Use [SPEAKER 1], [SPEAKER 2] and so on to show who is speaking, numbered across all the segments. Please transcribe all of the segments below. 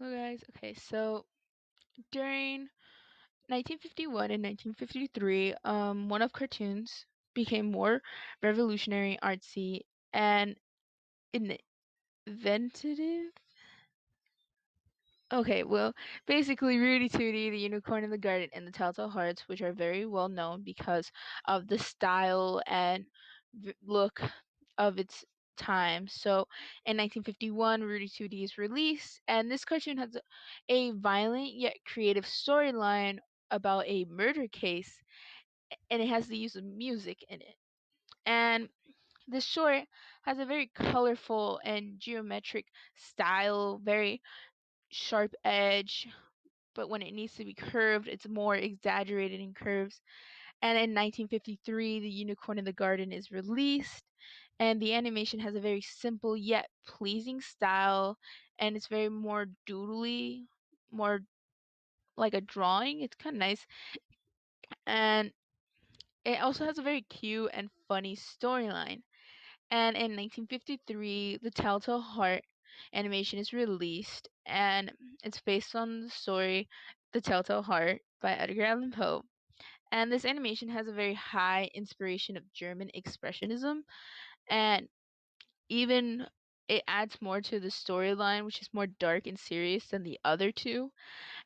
[SPEAKER 1] Hello guys. Okay, so during 1951 and 1953, one of cartoons became more revolutionary, artsy, and inventive. Okay, well, basically Rudy Tooty, the Unicorn in the Garden, and the Telltale Hearts, which are very well known because of the style and look of its time. So, in 1951, Rudy Tooty is released, and this cartoon has a violent yet creative storyline about a murder case, and it has the use of music in it. And the short has a very colorful and geometric style, very sharp edge, but when it needs to be curved, it's more exaggerated in curves. And in 1953, The Unicorn in the Garden is released, and the animation has a very simple yet pleasing style, and it's very more doodly, more like a drawing. It's kind of nice, and it also has a very cute and funny storyline. And in 1953, The Telltale Heart animation is released, and it's based on the story The Telltale Heart by Edgar Allan Poe. And this animation has a very high inspiration of German expressionism, and even it adds more to the storyline, which is more dark and serious than the other two.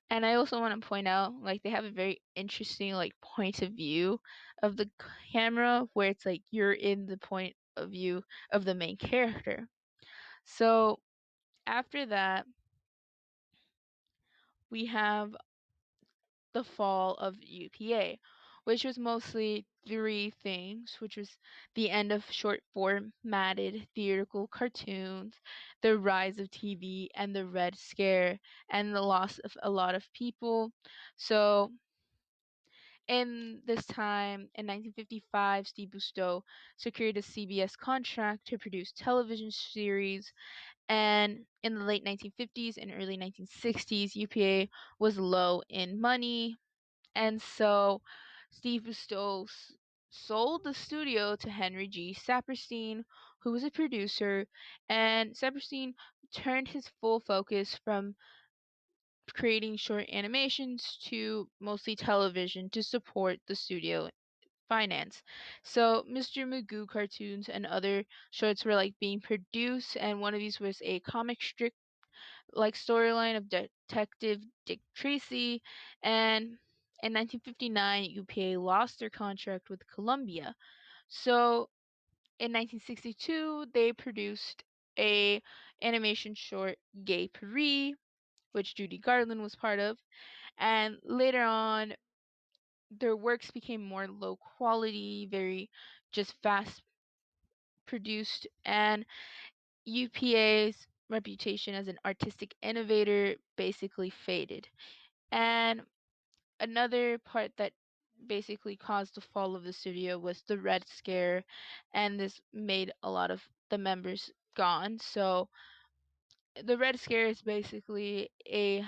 [SPEAKER 1] And I also want to point out, like, they have a very interesting, like, point of view of the camera where it's like you're in the point of view of the main character. So after that, we have the fall of UPA, which was mostly three things, which was the end of short formatted theatrical cartoons, the rise of TV, and the Red Scare, and the loss of a lot of people. So in this time, in 1955, Steve Busteau secured a CBS contract to produce television series, and in the late 1950s and early 1960s, UPA was low in money, and so Steve Busteau sold the studio to Henry G. Saperstein, who was a producer, and Saperstein turned his full focus from creating short animations to mostly television to support the studio finance. So Mr. Magoo cartoons and other shorts were like being produced, and one of these was a comic strip like storyline of Detective Dick Tracy, and in 1959 UPA lost their contract with Columbia. So in 1962 they produced a animation short Gay Paris, which Judy Garland was part of, and later on their works became more low quality, very just fast produced, and UPA's reputation as an artistic innovator basically faded. And another part that basically caused the fall of the studio was the Red Scare, and this made a lot of the members gone. So the Red Scare is basically a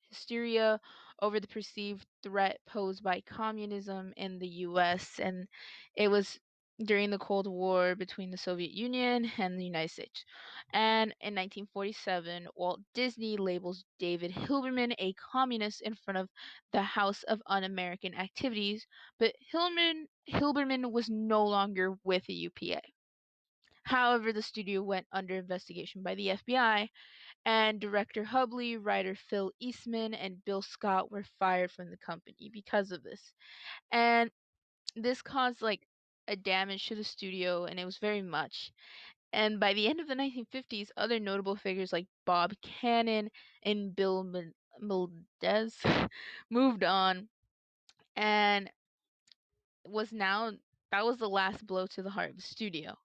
[SPEAKER 1] hysteria over the perceived threat posed by communism in the US, and it was during the Cold War between the Soviet Union and the United States. And in 1947, Walt Disney labels David Hilberman a communist in front of the House of Un-American Activities, but Hilberman was no longer with the UPA. However, the studio went under investigation by the FBI, and director Hubley, writer Phil Eastman, and Bill Scott were fired from the company because of this. And this caused like a damage to the studio, and it was very much. And by the end of the 1950s, other notable figures like Bob Cannon and Bill Mildez moved on, and was now that was the last blow to the heart of the studio.